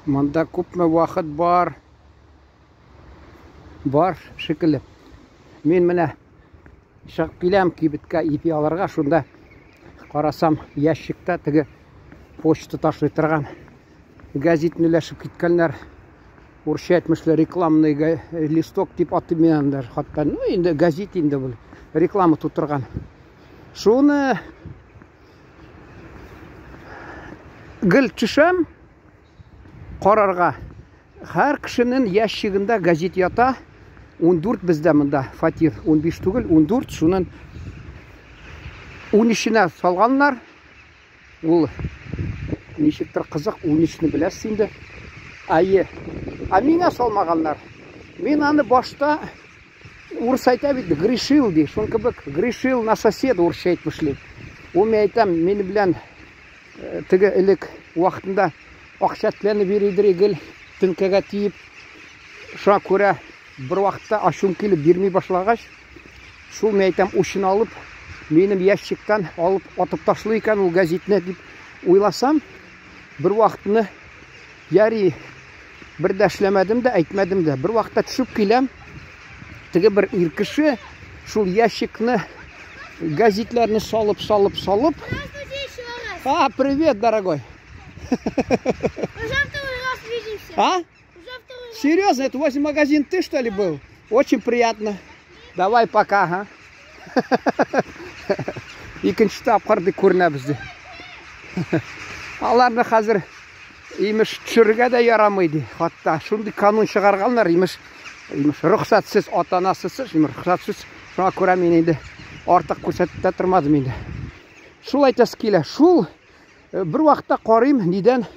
Мында күпме вақыт бар шикелле. Мен менә шығып келем кибеткә ипи алырга, шунда карасам ящикта теге почта ташлый торган газетны өләшеп киткәннәр. Урысча әйтмешләр, рекламный листок дип атыймендер. Хатта, ну инде газет инде бу. Реклама тутырган. Шуны гел төшәм карарга. Һәр кешенең ящигында газет ята. 14 бездә монда фатир, 15 түгел, 14, шуның 13-нә салганнар. Ул ничектер кызык, 13-не беләсез инде. Айы. А миңа салмаганнар. Мен аны башта урыс әйтә бит, грешил ди. Шуң кебек грешил на соседа урысча әйтмешләр. Ул мен әйтәм, мине белән теге элек вакытында акча теләне биридер гел төнкәгә тиеп. Шуңа күрә bir вакытта ашум килеп бирми башлагач, шул мен әйтәм, ушын алып, минем ящиктан алып атып ташлый икән ул газетне дип уйласам, bir вакытны яри bir дә эшләмәдем дә, әйтмәдем дә. Bir вакытта төшеп киләм, теге bir ир кеше шул ящикны газетларны салып. Привет, дорогой. А? Серьезно, это возле магазин ты, что ли, был? Очень приятно. Давай пока, ага. Икенче тапкырды күренәбез. Аларны хәзер имеш төшерергә дә ярамый. Хатта шундый канун чыгарганнар, имеш рөхсәтсез, ата-анасыз, рөхсәтсез. Шуңа күрә мин инде артык күрсәтеп тормадым инде. Шул әйтәс килә. Шул bir вакытта карыйм, нидән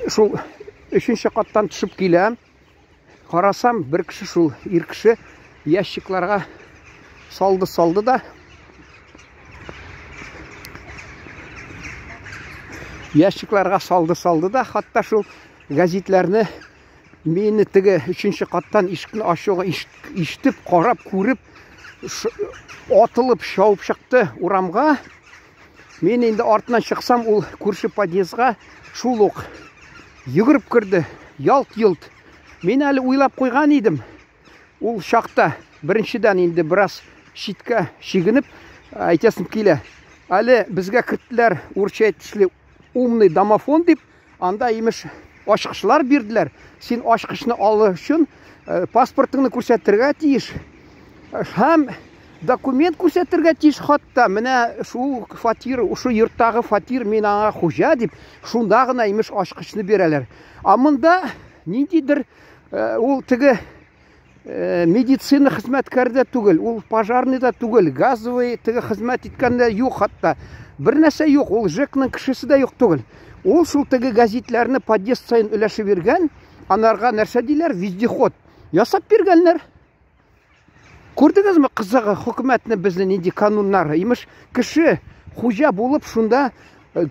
шул 3-нче каттан төшеп киләм. Карасам, bir кеше шул ир кеше ящикларга салды да. Ящикларга салды да, хатта шул газетларны мине теге 3-нче каттан ишекне ачуга иштеп, карап, күреп, атылып шауып чыкты урамга. Мен инде артынан чыксам, ул күрше подъездга шул ук йөгереп кирде, ялт-йылт. Мен әле уйлап куйган идем. Ул шакта беренчедән инде бераз шиткә шигенеп әйтәсем килә. Әле безгә киттеләр, урысча әйтүче умный домофон дип, анда имеш ачкычлар бирделәр. Син ачкычны алу өчен паспортыңны күрсәтергә тиеш. Һәм документ күрсәтергә тиеш хатта. Менә шу фатир, шу йорттагы фатир мен аңа хуҗа дип, шунда гына имеш ачкычны бирәләр. А монда ниндидер ул теге медицина хезмәткәрдә түгел, ул пожарный да түгел, газовый теге хезмәт иткәндә юк хатта. Bir нәрсә юк, ул ЖЭКның кешесе дә юк түгел. Ул шул теге газетларны подъезд сайын өләшеп биргән, анарга нәрсә диләр, вездеход ясап биргәннәр. Күрдегезме кызыгы хөкүмәтне безнең нинди кануннары? Имеш кеше хуҗа булып шунда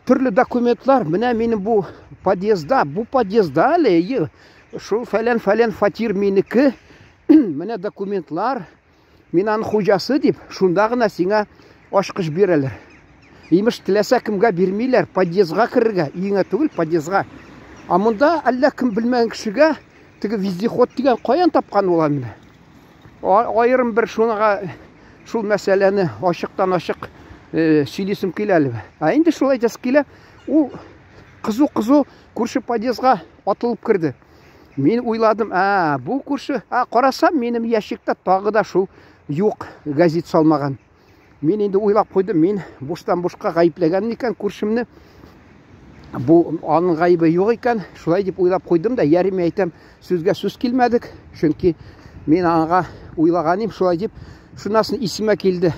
төрле документлар, менә минем бу подъездда әле шул фәлән фатир минеке, менә документлар, мин аның хуҗасы дип, шунда гына сиңа ачкыч бирәләр. Имеш теләсә кемгә бирмиләр, подъездга кирергә, иңә түгел подъездга. А монда әллә кем белмәгән кешегә теге вездеход дигән каян тапкан була менә. Айрым bir шул мәсьәләне ачыктан-ачык сөйлисем килә әле. А инде шулай әйтәс килә, ул кызу күрше подъездга атылып кирде. Мин уйладым, бу күрше, карасам, минем ящикта тагы да шул юк, газет салмаган. Мин инде уйлап куйдым, мин буштан-бушка гаепләгән икән күршемне. Бу аның гаебе юк икән, шулай дип уйлап куйдым да, ярым әйтәм, сүзгә сүз килмәдек, чөнки мен аңа уйлаганым шулай дип, шунасын исемә килде.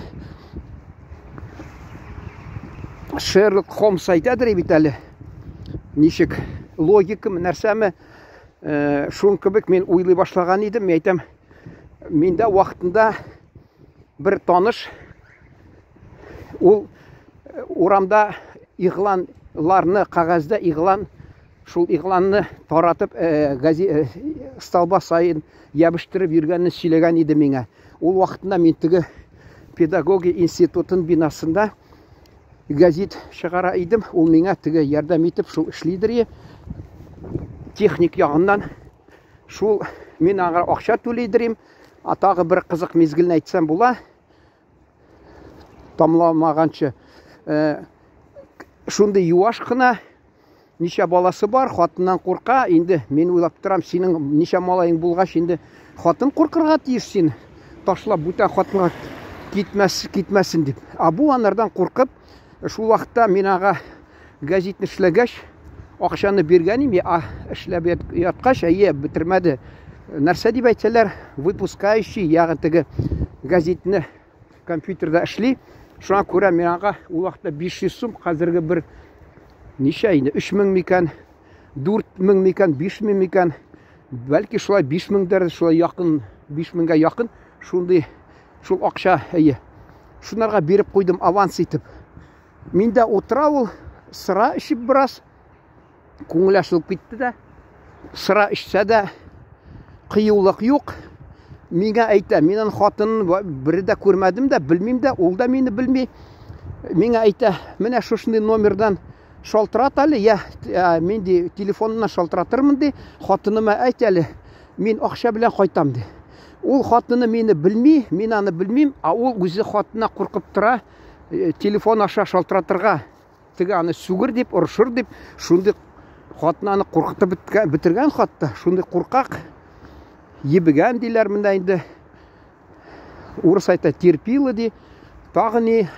Шерлок Холмс әйтәдер бит әле. Ничек логика нәрсәме? Шуң кебек мен уйлый башлаган идем, әйтәм, миндә вакытында bir таныш ул урамда игъланларны, кагазда игълан, шул игъланны таратып, столба сайын ябыштырып йөргәнне сөйләгән иде миңа. Ул вакытында мин теге педагогия институтын бинасында газет чыгара идем. Ул миңа теге ярдәм итеп шул эшлидер. техник жағынан шул мен аңа ақша төлейдірем. Тағы бір қызық мезгілін айтсам бола. Тамламағанша шундай юаш қына, неше баласы бар, хатыннан қорқа. Енді мен ойлап тұрам, сенің неше малайың болғаш, енді хатын қорқырға тиіс сен. Ташлап бүтін хатынға кетмәсін деп. Бұл анардан қорқып, шул уақытта мен аға газетні ішләгәш, ақшаны бергенім, ішләп ятқаш, бітірмәді. Нәрсе деп айтсалар, выпускающий, яғын газетні компьютерда ішлей. Шуңа көрі мен аға ол уақытта 500 сум, қазіргі бір неше айны, 3000 мекан, 4000 мекан, 5000 мекан, бәлкі шулай 5000-дер, шулай яқын, 5000-ға яқын, шул ақша шунарға беріп қойдым аванс етіп. Мен де отыра ол сыра ішіп біраз, көңіл ашылып кетті да, сыра ішсе де қиюлық жоқ. Менге айта, менің хатынын бірі де көрмәдім де, білмейм де, ол да мені білмей. Менге айта, міне шошынды номердан шалтырат әлі, мен де телефонына шалтыратырмын де, хатыныма айт әлі, мен ақша білен қайтам де. Ол хатыны мені білмей, мен аны білмейм, ол өзі хатына қорқып тұра, телефон аша шалтыратырға, тігі аны сүгір деп, ұршыр деп, шунды хатынаны қорқыты бітірген хатты, шунды қорқақ, ебіген дейлер мінді енді, орыс айта терпейлі де, тағы не,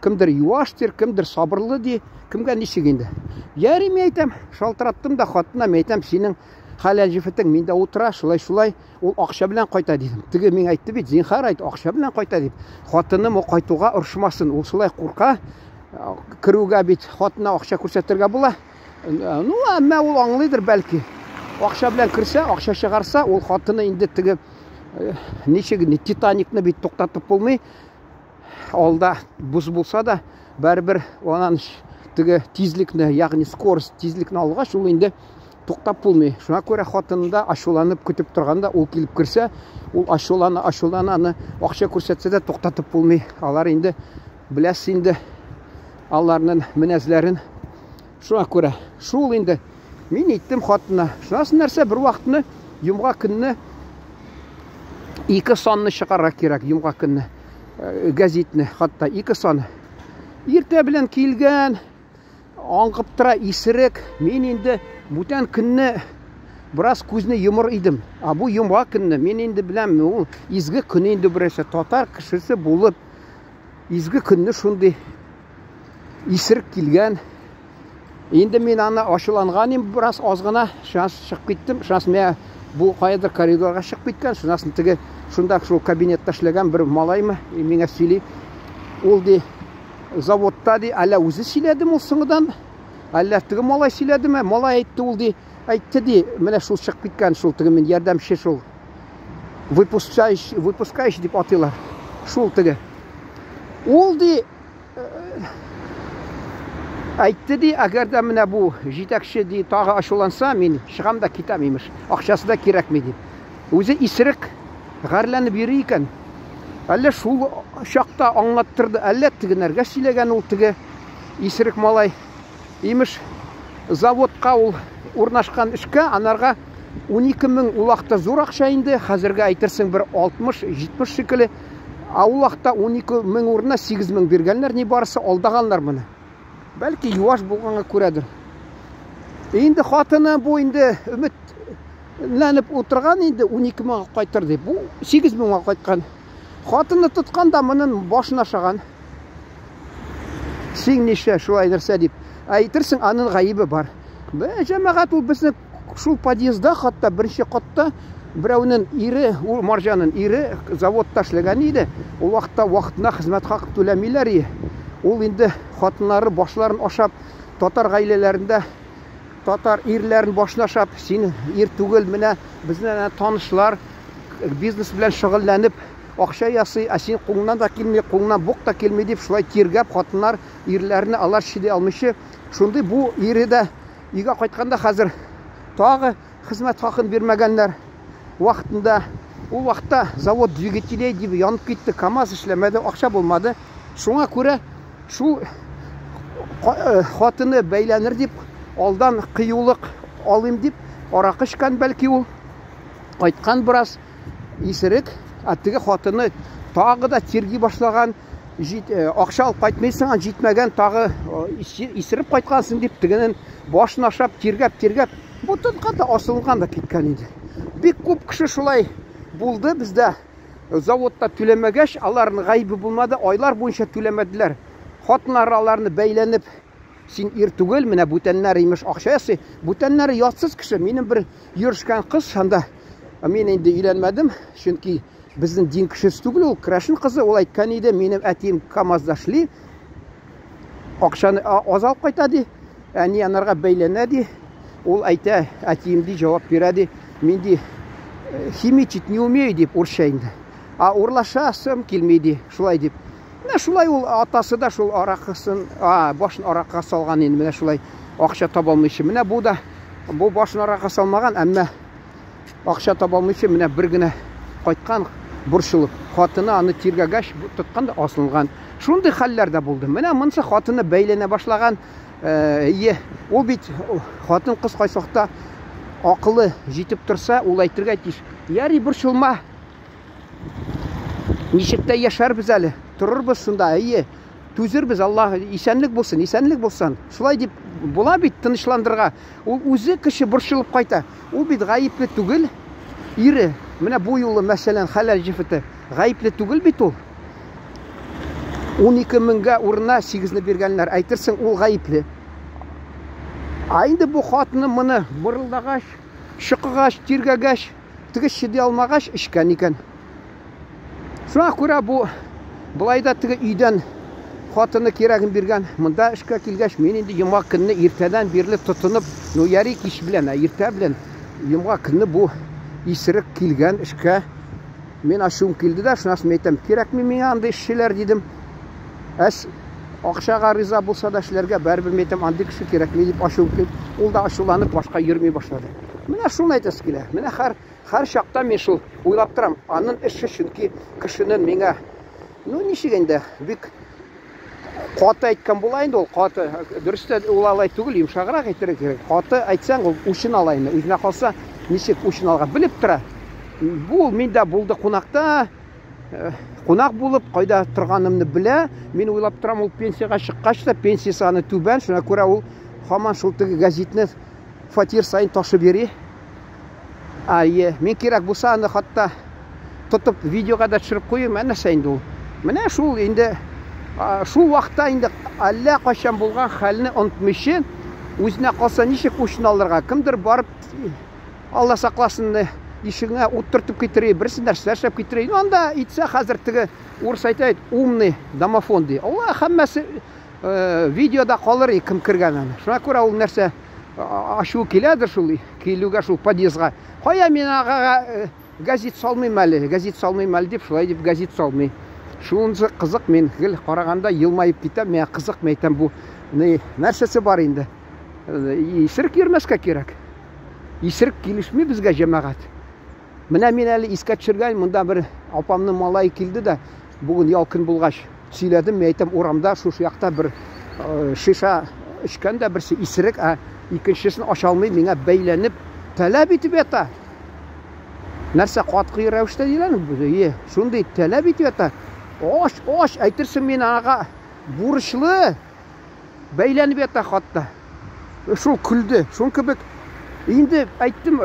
кімдір юаштер, кімдір сабырлы де, кімге нешегенді. Яры мен айтам, шалтыраттым да хатына, мен айтам, сенің халал жифетің, мен де отыра, шулай, ол ақша білен қайта дедім. Тігі мен айтты бет, зинхар айт, ақша білен қайта деп. Хатыным о қайтуға ұршымасын, ол шулай қорқа, кіруге бет, хатына ақша көрсеттерге бола. Әмі ол аңлайдыр бәлкі. Ақша білен кірсе, ақша шығарса, ол хатыны енді тігі нешегіне, Титаникны бет тоқтатып болмай, алда бұз болса да, бәрібір онан тігі тезлікні, яғни скорость тезлікні алға, шул енді тоқтап болмай. Шуңа көрі хатынында ашуланып күтіп тұрғанда, ол келіп кірсе, ол ашуланы, аны ақша көрсетсе де тоқтатып болмай. Алар енді біләс енді аларының мінәзлерін. Шуңа көрі, шул енді мен еттім хатына. Шунасын нәрсе бір уақытыны, юмға күнні 2 санны шығарға керек, юмға күнні. Газетні, хатта 2 саны. Ерте білен келген, аңғып тұра есірік, мен енді бұтан күнні біраз көзіне юмыр едім. Бұл юмға күнні, мен енді білем, ол изгі күні енді біресе татар кішісі болып, изгі күнні шынды есірік келген. Енді мен аны ашыланған ем біраз азғана, шанс шығып кеттім. Шанс мен бұл қайдыр коридорға шығып кеткен. Шанасын тігі шында шул кабинетта ішлеген бір малаймы, менге сөйлей. Ол де заводта де, әлі өзі сөйледім ол сыңыдан. Әлі тігі малай сөйледі ме? Малай айтты ол де, айтты де, міне шул шығып кеткен, шул тігі мен ярдәмші шул. Выпускающий деп атылар. Шул тігі. Ол де айтты де, әгер де міне бұл жетекші де тағы ашуланса, мен шығам да кетам емеш. Ақшасы да керек ме деп. Өзі есірік ғарләні бері екен. Әлі шул шақта аңлаттырды, әлі тігінерге сөйлеген ол тігі есірік малай. Емеш заводқа ол орнашқан ішкі, анарға 12 000 улақта зор ақша енді, қазіргі айтырсың бір 60-70 шекілі. Улақта 12 000 орнына 8 000 бергенлер не барысы алдағанлар мұны. Бәлкі юаш болғанға көредір. Енді хатыны бұл енді үмітләніп отырған енді 12 000 қайтыр деп. Бұл 8 000 қайтқан. Хатыны тұтқанда мұның башына шаған. Сен неше шулайдырса деп. Айтырсың, анын ғайыбы бар. Жәмәғат ол біздің шул подъезда, хатта бірінші қатта біреуінің ири, маржаның ири заводта ішлеген еді. Ол уақытына қызмет хақы төлемейлер ие. Ол енді хатынлары башларын ашап, татар ғайлелерінде, татар ирлерін башына ашап, сені ир түгел міне біздің танышлар бизнес білен шығылленіп, ақша ясый, сен қолыңнан да келмей, қолыңнан бұқ та келмей деп, шулай тергеп, хатынлар ирлеріні алар шеде алмышы. Шундай бұл ириді үйге қайтқанда қазір тағы қызмет хақын бермегенлер уақытында. Ол уақытта завод двигателей деп янып кетті, КамАЗ ішлемеді, ақша болмады. Шуңа көре шул хатыны бәйләнір деп, алдан қиюлық алыйм дип аракы эчкән, бәлки ул айткан бераз исерек, теге хатыны тагы да тирги башлаган, акча алып кайтмыйсың, җитмәгән, тагы исереп кайткансың дип тегенең башын ашап тиргәп бутынга да асылган да киткән инде. Бик күп кеше шулай булды бездә. Заводта түләмәгәч, аларның гаибе булмады, айлар буенча түләмәделәр. Хатыннары аларны бәйләнеп, син ир түгел, менә бүтәннәр имеш акча ясый. Бүтәннәре ятсыз кеше. Минем бер йөршкән кыз, анда мин инде өйләнмәдем, чөнки безнең дин кешесе түгел, ул крашин кызы, ул әйткән иде, минем әтием КамАЗда эшли, акчаны аз алып кайта ди, әни анарга бәйләнә ди. Ул әйтә, әтием ди җавап бирә ди, мин ди химичить не умею дип урысча инде. Урлашасым килмей ди, шулай дип. Менә шулай ул атасы да шул аракысын, башын аракка салган инде, менә шулай акча таба алмыйчы. Менә бу да бу башын аракка салмаган, әмма акча таба алмыйчы, менә бер генә кайткан борчылып, хатыны аны тиргәгәч тоткан да асылган. Шундый хәлләр дә булды. Менә монсы хатыны бәйләнә башлаган, ул бит хатын кыз кайсакта акылы җитеп торса, ул әйтергә тиеш. Яри борчылма. Ничек тә яшәрбез әле, торырбыз шунда, түзербез, Аллаһ исәнлек булсын. Шулай дип була бит тынычландырга. Ул үзе кеше борчылып кайта. Ул бит гаипле түгел, ире. Менә бу юлы мәсәлән хәләл җифете гаипле түгел бит ул. 12 меңгә урынына 8-не биргәннәр, әйтерсең ул гаипле. Инде бу хатыны моны бырылдагач, шыкыгач, тиргәгәч, теге чыдый алмагач эчкән икән. Шуңа күрә бу булай да теге өйдән хатыны кирәген биргән. Монда эшкә килгәч, мин инде йомга көнне иртәдән бирле тотынып, яри кич белән, иртә белән йомга көнне бу исерек килгән эшкә. Мин ачуым килде дә, шунасын әйтәм, кирәкми миңа андый эшчеләр дидем. Акчага риза булса да эшләргә бәрбер әйтәм, андый кеше кирәкми дип ачуым килде. Ул да ачуланып башка йөрми башлады. Менә шуны әйтәс килә. Менә һәр чакта мин шул уйлап торам, аның эше чөнки кешенең миңа, ничек инде, бик каты әйткән була инде ул, каты. Дөрестә ул алай түгел, йомшаграк әйтергә кирәк. Каты әйтсәң, ул үчен ала инде. Үзенә калса, ничек үчен алга белеп тора. Бу миндә булды кунакта, кунак булып, кайда торганымны белә. Мин уйлап торам, ул пенсияга чыккач та пенсиясе аны түбән, шуңа күрә ул һаман шул теге гәзитне фатир сайын ташып йөри. Мин кирәк булса, аны хатта тотып видеога да төшереп куйым, нәрсә инде ул. Менә шул инде шул вакытта инде әллә кайчан булган хәлне онытмыйчы, үзенә калса ничек үчен алырга, кемдер барып Алла сакласын ишегенә утыртып китерә, берсен нәрсә эшләп китерә. Анда итсә хәзер теге урыс әйтә, умный домофон ди. Алла һәммәсе видеода калыр, кем кергән аны. Шуңа күрә ул нәрсә ачу киләдер шул, килүгә шул подъездга. Кая мин ага гәзит салмыйм әле дип, шулай дип гәзит салмый. Шунысы кызык, мин гел караганда елмайып китәм, миңа кызык, әйтәм, бу нәрсәсе бар инде. Исерек йөрмәскә кирәк. Исерек килешми безгә җәмәгать. Менә мин әле искә төшергән, монда бер апамның малае килде дә, бүген ялкын булгач сөйләдем, әйтәм, урамда шу якта бер шиша эчкән дә берсе исерек, икенчесен ача алмый, миңа бәйләнеп таләп итеп ята. Нәрсә катгый рәвештә диләр? Шундый таләп итеп ята. Аш, әйтерсең, мин ага бурычлы бәйләнеп ята хатта. Шул күлде, шул кебек. Инде әйттем,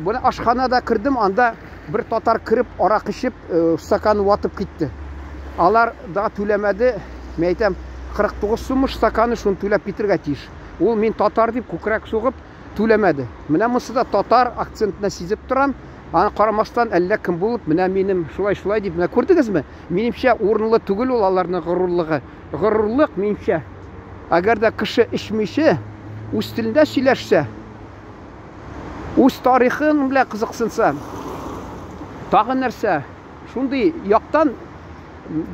бу ашханада кирдем, анда бер татар кирип, арак ичеп, стакан ватып китте. Алар да түләмәде. Мен әйтәм, 49 сумыш стаканы, шуны түләп китергә тиеш. Ул мин татар дип күкрәк сугып түләмәде. Менә монсы да татар акцентына сизеп торам. Аны карамастан әллә кем булып, менә минем шулай дип, менә күрдегезме? Минемчә урынлы түгел ул аларның горурлыгы. Горурлык минемчә, әгәр дә кеше ичмичә, үз телендә сөйләшсә, үз тарихын белән кызыксынса, тагы нәрсә, шундый яктан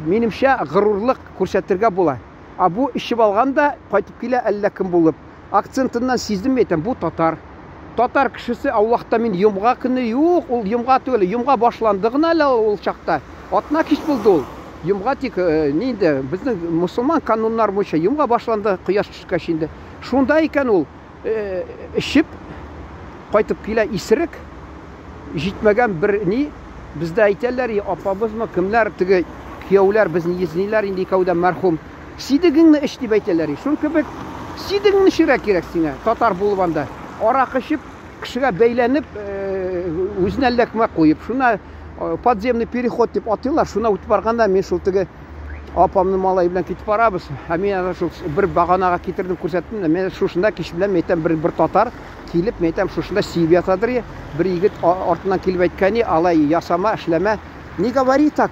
минемчә горурлык күрсәтергә була. Бу ичеп алганда кайтып килә әллә кем булып. Акцентыннан сиздем, әйтәм, бу татар. Татар кешесе Аллаһта мин йомга көнне юк, ул йомга түгел, йомга башланды гына әле ул чакта. Атна кич булды ул. Йомга тик нинде, безнең мусулман кануннар буенча йомга башланды, кояш төшкәч инде. Шунда икән ул ичеп кайтып килә исерек, җитмәгән бер ни, бездә әйтәләр, апабызмы, кемләр, теге кияүләр безне изниләр инде икәүдән мәрхүм. Сидегеңне эш дип әйтәләр. Шул кебек сидегеңне эшәргә кирәк сиңа, татар булып анда. Аракы эчеп, кешегә бәйләнеп, үзенә ләкмә куеп, шуна подземный переход дип атыйлар. Шуна үтеп барганда мен шул теге апамны малай белән китеп барабыз. Мен аны шул бер баганага китердем, күрсәттем. Мен шушында кич белән мәйтәм бер татар килеп, мәйтәм шушында сиеп ятадыр. Бер егет артыннан килеп әйткәни, алай ясама, эшләмә. Не говори так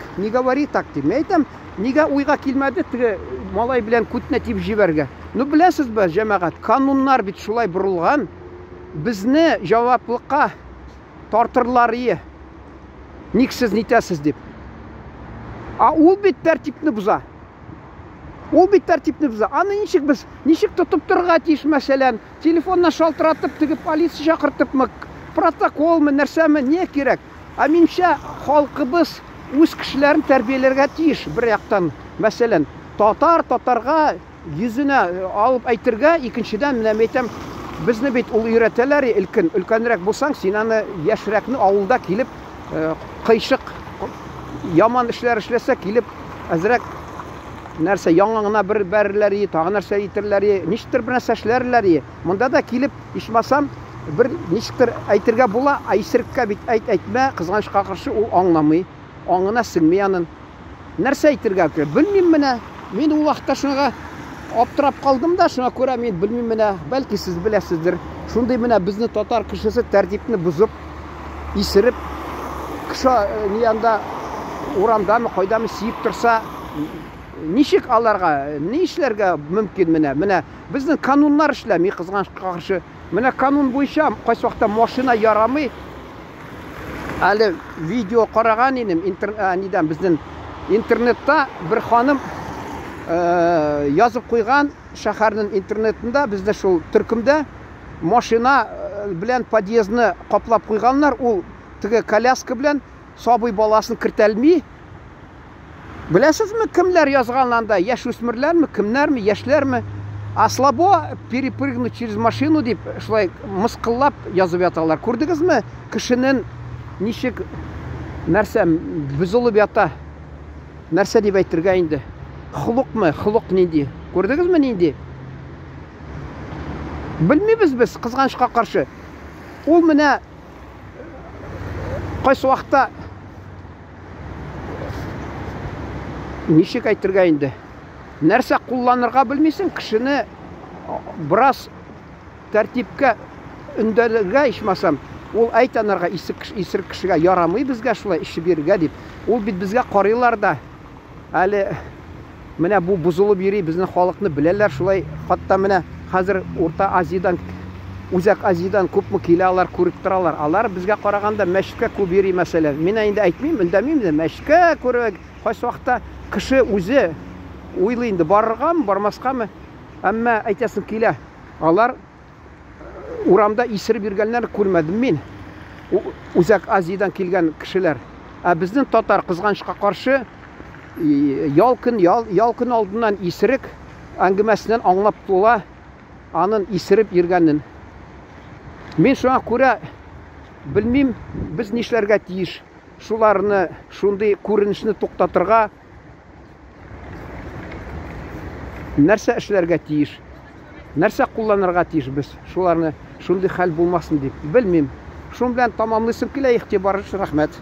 дип. Мәйтәм, нигә уйга килмәде теге малай белән күтнә тип җибәргә. Ну беләсезбе, җәмәгать, кануннар бит шулай бурылган. Безне җаваплыкка тартырлар ие. Ник сез нитәсез дип. Ул бит тәртипне буза. Аны ничек тотып торырга тиеш, мәсәлән, телефоннан шалтыратып, теге полиция чакыртыпмы, протоколмы, нәрсәме, не кирәк? Минчә, халкыбыз үз кешеләрен тәрбияләргә тиеш. Бер яктан, мәсәлән, татарга йөзенә алып әйтергә, икенчедән, менә әйтәм, безне бит ул өйрәтәләр, өлкәнрәк булсаң, син аны яшьрәкне авылда килеп, кыйшык яман эшләр эшләсә килеп, әзрәк нәрсә яңаңына бер бәрерләр, тагы нәрсә әйтерләр, ничектер бер нәрсә эшләрләр. Монда да килеп, ичмасам, бер ничектер әйтергә була, исереккә бит әйтмә, кызганычка каршы ул аңламый, аңына сеңми аның. Нәрсә әйтергә кирәк? Белмим менә. Мен ул вакытта шуңа аптырап калдым да, шуңа күрә мен белмим менә, бәлки сез беләсездер. Шундый менә безне татар кешесе тәртипне бузып, исереп, кеше янда урамдамы, кайдамы сиеп торса, ничек аларга, ни эшләргә мөмкин менә? Безнең кануннар эшләми, кызганычка каршы. Менә канун буенча кайсы вакытта машина ярамый. Әле видео караган идем, интернеттан безнең интернетта бер ханым язып куйган шәһәрнең интернетында, бездә шул төркемдә машина белән подъездны каплап куйганнар, ул теге коляска белән сабый баласын кертәлми. Беләсезме, кемләр язган анда? Яшүсмерләрме, кемнәрме, яшьләрме? Слабо перепрыгнуть через машину дип, шулай мыскыллап язып яталар. Күрдегезме, кешенең ничек нәрсә бузылып ята? Нәрсә дип әйтергә инде? Хулукмы, хулук нинди? Күрдегезме нинди? Белмибез без, кызганычка каршы. Ул менә кайсы вакытта ничек әйтергә инде? Нәрсә кулланырга белмисең, кешене бераз тәртипкә өндәлергә ичмасам, ул әйтәнәргә исер кешегә ярамый безгә шулай эш бирергә дип. Ул бит безгә карыйлар да. Әле менә бу бузылып йөри, безнең халыкны беләләр шулай. Хатта менә хәзер Урта Азиядан, Үзәк Азиядан күпме киләләр, күреп торалар. Алар безгә караганда мәчеткә күп йөри мәсәлән. Мин инде әйтмим, өндәмим дә, мәчеткә күреп кайсы вакытта кеше үзе уйлый инде барыргамы, бармаскамы. Әмма әйтәсем килә. Алар урамда исереп йөргәннәр күрмәдем мин. Үзәк Азиядан килгән кешеләр. Безнең татар кызганычка каршы ялкын алдыннан исерек әңгәмәсеннән аңлап тула, аның исереп йөргәнен. Мен шуңа күрә белмим, без нишләргә тиеш. Шуларны, шундый күренешне туктатырга нәрсә эшләргә тиеш? Нәрсә кулланырга тиеш без? Шуларны шундый хәл булмасын дип. Белмим. Шун белән тамамлыйсым килә, игътибарыгыз рәхмәт.